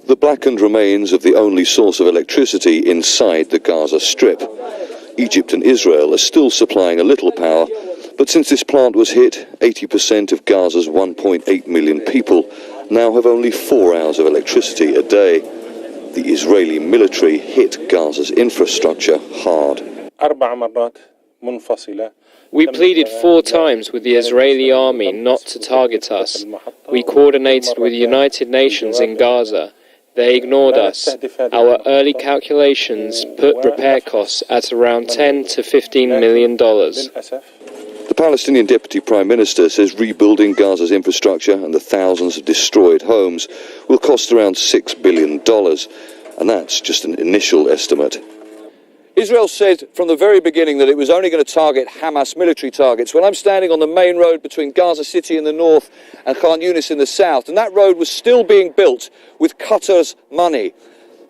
the blackened remains of the only source of electricity inside the Gaza Strip. Egypt and Israel are still supplying a little power, but since this plant was hit, 80% of Gaza's 1.8 million people now have only 4 hours of electricity a day. The Israeli military hit Gaza's infrastructure hard. We pleaded 4 times with the Israeli army not to target us. We coordinated with the United Nations in Gaza. They ignored us. Our early calculations put repair costs at around $10 to $15 million. The Palestinian Deputy Prime Minister says rebuilding Gaza's infrastructure and the thousands of destroyed homes will cost around $6 billion, and that's just an initial estimate. Israel said from the very beginning that it was only going to target Hamas military targets. Well, I'm standing on the main road between Gaza City in the north and Khan Yunis in the south, and that road was still being built with Qatar's money.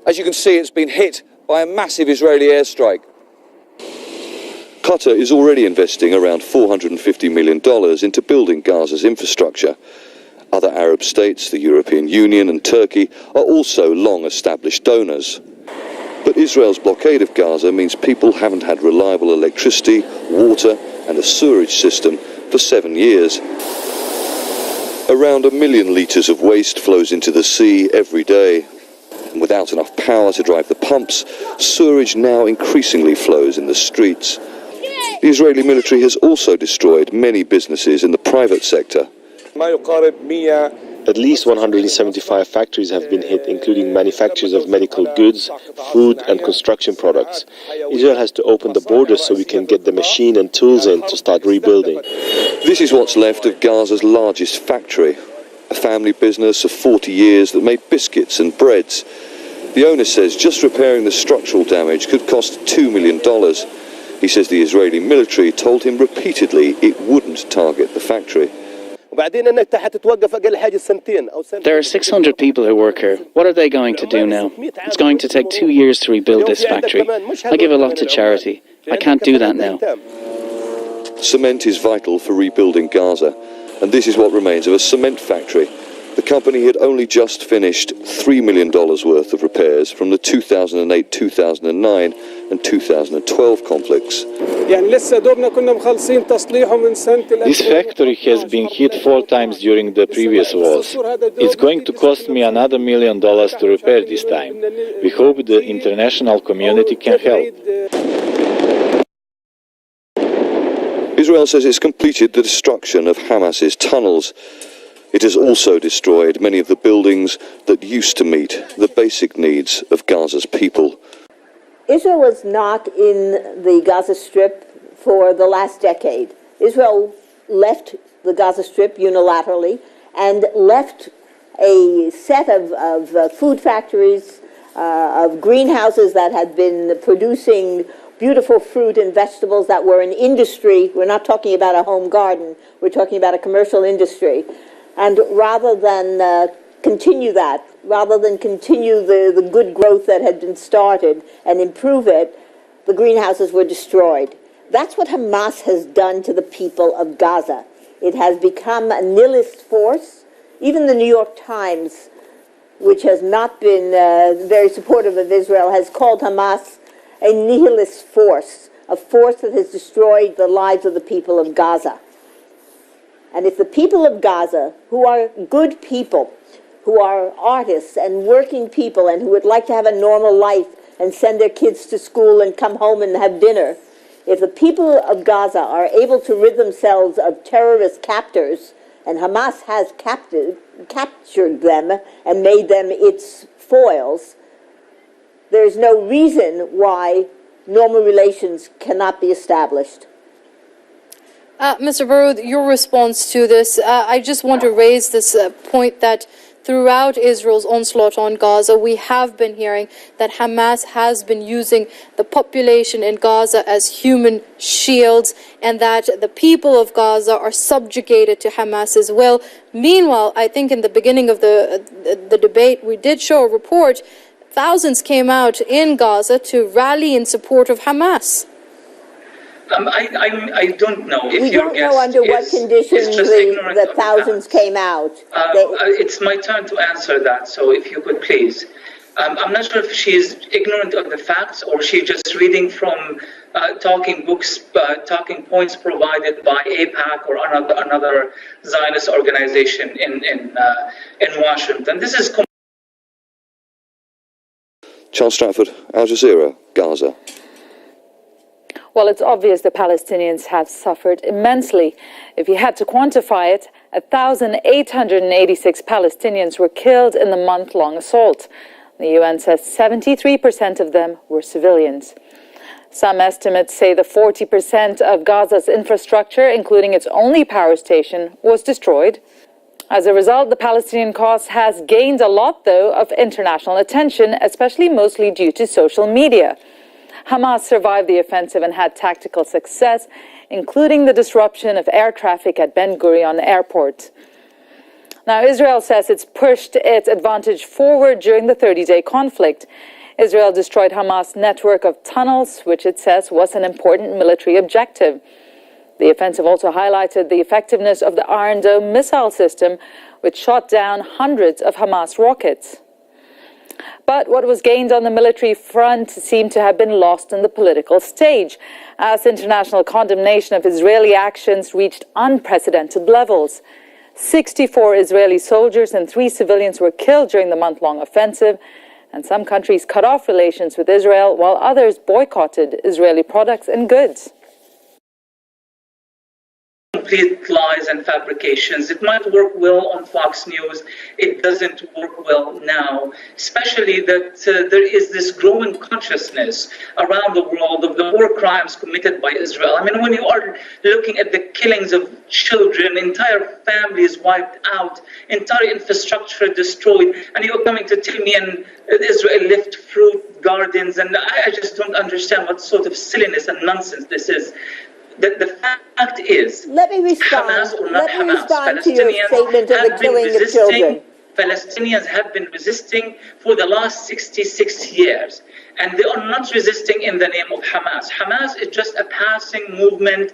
As you can see, it's been hit by a massive Israeli airstrike. Qatar is already investing around $450 million into building Gaza's infrastructure. Other Arab states, the European Union and Turkey, are also long-established donors. But Israel's blockade of Gaza means people haven't had reliable electricity, water and a sewerage system for 7 years. Around 1 million litres of waste flows into the sea every day. And without enough power to drive the pumps, sewerage now increasingly flows in the streets. The Israeli military has also destroyed many businesses in the private sector. At least 175 factories have been hit, including manufacturers of medical goods, food and construction products. Israel has to open the borders so we can get the machine and tools in to start rebuilding. This is what's left of Gaza's largest factory, a family business of 40 years that made biscuits and breads. The owner says just repairing the structural damage could cost $2 million. He says the Israeli military told him repeatedly it wouldn't target the factory. There are 600 people who work here. What are they going to do now? It's going to take 2 years to rebuild this factory. I give a lot to charity. I can't do that now. Cement is vital for rebuilding Gaza, and this is what remains of a cement factory. The company had only just finished $3 million worth of repairs from the 2008, 2009 and 2012 conflicts. This factory has been hit 4 times during the previous wars. It's going to cost me another $1 million to repair this time. We hope the international community can help. Israel says it's completed the destruction of Hamas's tunnels. It has also destroyed many of the buildings that used to meet the basic needs of Gaza's people. Israel was not in the Gaza Strip for the last decade. Israel left the Gaza Strip unilaterally and left a set of food factories, of greenhouses that had been producing beautiful fruit and vegetables that were an industry. We're not talking about a home garden. We're talking about a commercial industry. And rather than continue that, rather than continue the good growth that had been started and improve it, the greenhouses were destroyed. That's what Hamas has done to the people of Gaza. It has become a nihilist force. Even the New York Times, which has not been very supportive of Israel, has called Hamas a nihilist force, a force that has destroyed the lives of the people of Gaza. And if the people of Gaza, who are good people, who are artists and working people and who would like to have a normal life and send their kids to school and come home and have dinner, if the people of Gaza are able to rid themselves of terrorist captors, and Hamas has captured them and made them its foils, there's no reason why normal relations cannot be established. Mr. Baroud, your response to this, I just want to raise this point that throughout Israel's onslaught on Gaza, we have been hearing that Hamas has been using the population in Gaza as human shields and that the people of Gaza are subjugated to Hamas as well. Meanwhile, I think in the beginning of the debate, we did show a report. Thousands came out in Gaza to rally in support of Hamas. I don't know if we your don't guest know under what is conditions just ignorant the of thousands facts. came out. It's my turn to answer that, so if you could please. I'm not sure if she's ignorant of the facts or she's just reading from talking books, talking points provided by AIPAC or another Zionist organization in Washington. This is Charles Stratford, Al Jazeera, Gaza. Well, it's obvious the Palestinians have suffered immensely. If you had to quantify it, 1,886 Palestinians were killed in the month-long assault. The UN says 73% of them were civilians. Some estimates say the 40% of Gaza's infrastructure, including its only power station, was destroyed. As a result, the Palestinian cause has gained a lot, though, of international attention, especially mostly due to social media. Hamas survived the offensive and had tactical success, including the disruption of air traffic at Ben Gurion Airport. Now, Israel says it's pushed its advantage forward during the 30-day conflict. Israel destroyed Hamas' network of tunnels, which it says was an important military objective. The offensive also highlighted the effectiveness of the Iron Dome missile system, which shot down hundreds of Hamas rockets. But what was gained on the military front seemed to have been lost on the political stage, as international condemnation of Israeli actions reached unprecedented levels. 64 Israeli soldiers and 3 civilians were killed during the month-long offensive, and some countries cut off relations with Israel, while others boycotted Israeli products and goods. Complete lies and fabrications. It might work well on Fox News. It doesn't work well now, especially that there is this growing consciousness around the world of the war crimes committed by Israel. I mean, when you are looking at the killings of children, entire families wiped out, entire infrastructure destroyed, and you're coming to tell me and Israel left fruit gardens, and I just don't understand what sort of silliness and nonsense this is. The fact is, let me respond. Hamas or not Hamas, to your statement of the killing of children. Palestinians have been resisting for the last 66 years, and they are not resisting in the name of Hamas. Hamas is just a passing movement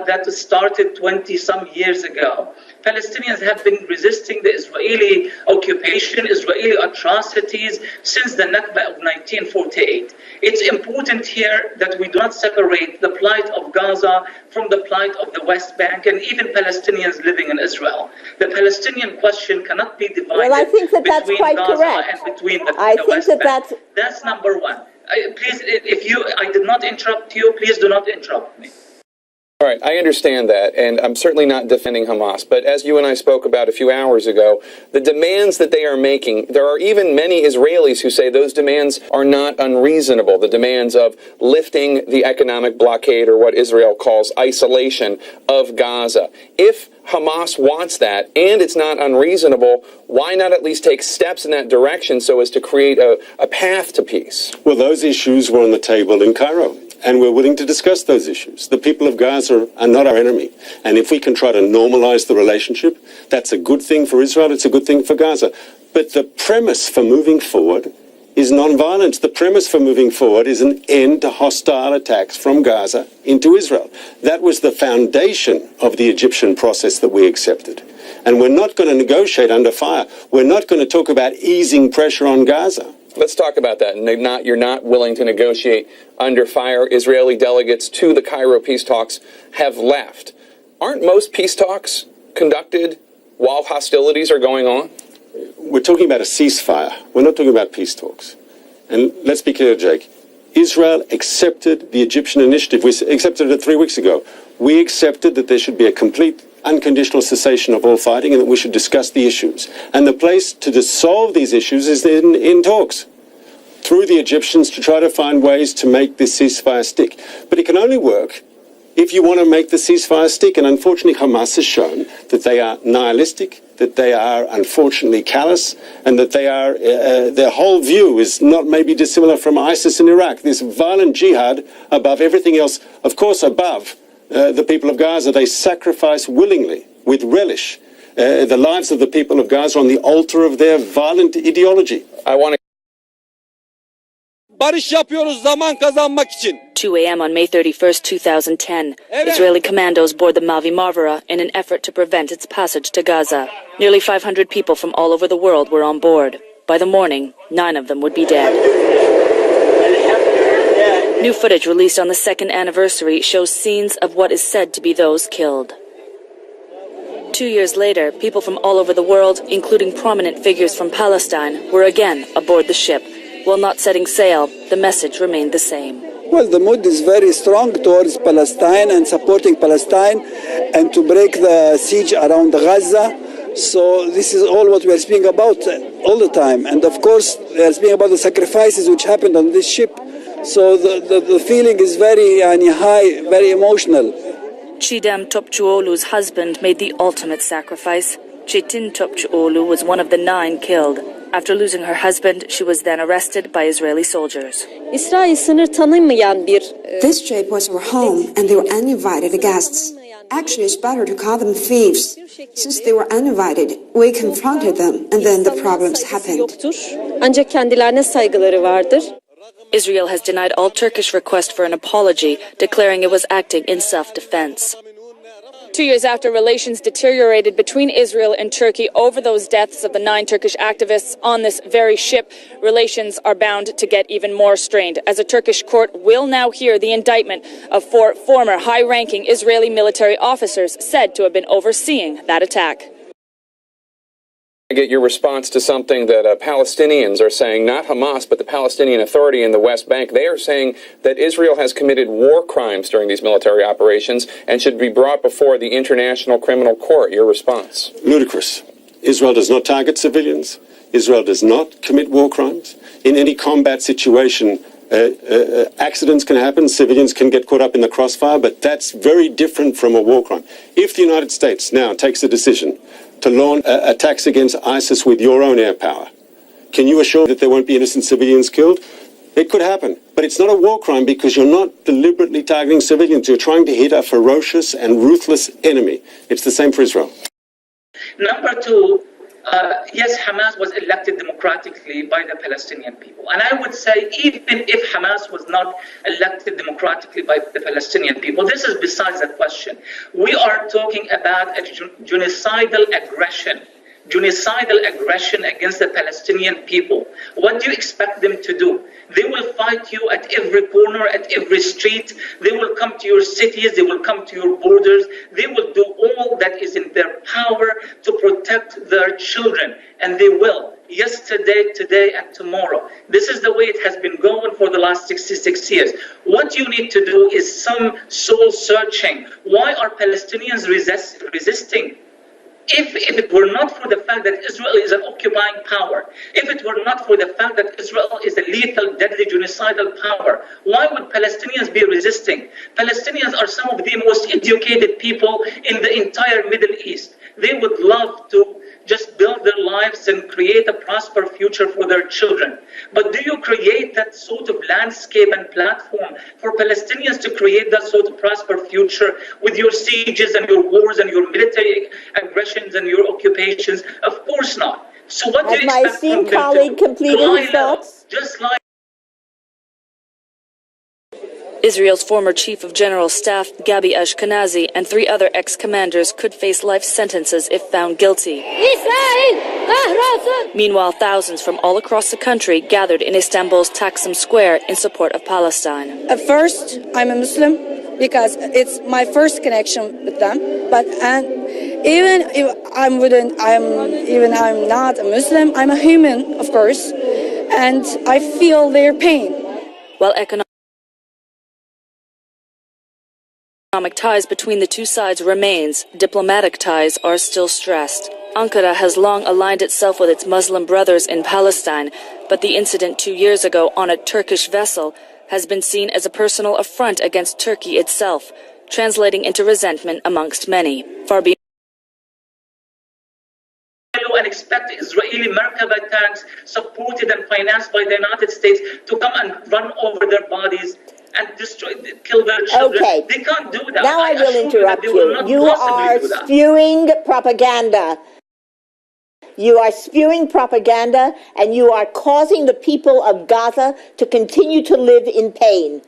that started 20-some years ago. Palestinians have been resisting the Israeli occupation, Israeli atrocities since the Nakba of 1948. It's important here that we do not separate the plight of Gaza from the plight of the West Bank and even Palestinians living in Israel. The Palestinian question cannot be divided that's quite Gaza correct. and between the West Bank. That's number one. Please, I did not interrupt you, please do not interrupt me. All right, I understand that, and I'm certainly not defending Hamas, but as you and I spoke about a few hours ago, the demands that they are making, there are even many Israelis who say those demands are not unreasonable, the demands of lifting the economic blockade, or what Israel calls isolation of Gaza. If Hamas wants that, and it's not unreasonable, why not at least take steps in that direction so as to create a path to peace? Well, those issues were on the table in Cairo, and we're willing to discuss those issues. The people of Gaza are not our enemy, and if we can try to normalize the relationship, that's a good thing for Israel, it's a good thing for Gaza. But the premise for moving forward is non-violence. The premise for moving forward is an end to hostile attacks from Gaza into Israel. That was the foundation of the Egyptian process that we accepted. And we're not going to negotiate under fire. We're not going to talk about easing pressure on Gaza. Let's talk about that. And you're not willing to negotiate under fire. Israeli delegates to the Cairo peace talks have left. Aren't most peace talks conducted while hostilities are going on? We're talking about a ceasefire. We're not talking about peace talks. And let's be clear, Jake. Israel accepted the Egyptian initiative. We accepted it 3 weeks ago. We accepted that there should be a complete unconditional cessation of all fighting and that we should discuss the issues. And the place to solve these issues is in talks through the Egyptians to try to find ways to make this ceasefire stick. But it can only work if you want to make the ceasefire stick. And unfortunately, Hamas has shown that they are nihilistic, that they are unfortunately callous, and that they are their whole view is not maybe dissimilar from ISIS in Iraq. This violent jihad above everything else, of course, above the people of Gaza. They sacrifice willingly, with relish, the lives of the people of Gaza on the altar of their violent ideology. I want to barış yapıyoruz zaman kazanmak için. 2 a.m. on May 31st, 2010, Israeli commandos board the Mavi Marmara in an effort to prevent its passage to Gaza. Nearly 500 people from all over the world were on board. By the morning, 9 of them would be dead. New footage released on the second anniversary shows scenes of what is said to be those killed. 2 years later, people from all over the world, including prominent figures from Palestine, were again aboard the ship. While not setting sail, the message remained the same. Well, the mood is very strong towards Palestine and supporting Palestine and to break the siege around Gaza. So this is all what we are speaking about all the time. And of course, we are speaking about the sacrifices which happened on this ship. So the feeling is very high, very emotional. Chidam Topçuoğlu's husband made the ultimate sacrifice. Çetin Topçuoğlu was one of the 9 killed. After losing her husband, she was then arrested by Israeli soldiers. This ship was our home, and they were uninvited guests. Actually, it's better to call them thieves. Since they were uninvited, we confronted them, and then the problems happened. Israel has denied all Turkish requests for an apology, declaring it was acting in self-defense. 2 years after relations deteriorated between Israel and Turkey over those deaths of the 9 Turkish activists on this very ship, relations are bound to get even more strained, as a Turkish court will now hear the indictment of 4 former high-ranking Israeli military officers said to have been overseeing that attack. I get your response to something that Palestinians are saying, not Hamas, but the Palestinian Authority in the West Bank. They are saying that Israel has committed war crimes during these military operations and should be brought before the International Criminal Court. Your response? Ludicrous. Israel does not target civilians. Israel does not commit war crimes. In any combat situation, accidents can happen, civilians can get caught up in the crossfire, but that's very different from a war crime. If the United States now takes the decision to launch attacks against ISIS with your own air power, can you assure that there won't be innocent civilians killed? It could happen, but it's not a war crime because you're not deliberately targeting civilians. You're trying to hit a ferocious and ruthless enemy. It's the same for Israel. Number 2, yes, Hamas was elected democratically by the Palestinian people. And I would say even if Hamas was not elected democratically by the Palestinian people, this is besides the question. We are talking about a genocidal aggression against the Palestinian people. What do you expect them to do? They will fight you at every corner, at every street. They will come to your cities. They will come to your borders. They will do all that is in their power to protect their children. And they will. Yesterday, today, and tomorrow. This is the way it has been going for the last 66 years. What you need to do is some soul searching. Why are Palestinians resisting? If it were not for the fact that Israel is an occupying power, if it were not for the fact that Israel is a lethal, deadly, genocidal power, why would Palestinians be resisting? Palestinians are some of the most educated people in the entire Middle East. They would love to just build their lives and create a prosperous future for their children. But do you create that sort of landscape and platform for Palestinians to create that sort of prosperous future with your sieges and your wars and your military aggressions and your occupations? Of course not. So what do you expect from them? My esteemed colleague completed his thoughts. Just like Israel's former chief of general staff, Gabi Ashkenazi, and 3 other ex-commanders could face life sentences if found guilty. Meanwhile, thousands from all across the country gathered in Istanbul's Taksim Square in support of Palestine. At first, I'm a Muslim because it's my first connection with them. But even if I'm not a Muslim, I'm a human, of course, and I feel their pain. While economic ties between the 2 sides remains, diplomatic ties are still stressed. Ankara has long aligned itself with its Muslim brothers in Palestine, but the incident 2 years ago on a Turkish vessel has been seen as a personal affront against Turkey itself, translating into resentment amongst many. Far beyond and expect Israeli Merkava tanks supported and financed by the United States to come and run over their bodies and kill their children. Okay. They can't do that. Now I will interrupt you. You are spewing propaganda. You are spewing propaganda, and you are causing the people of Gaza to continue to live in pain.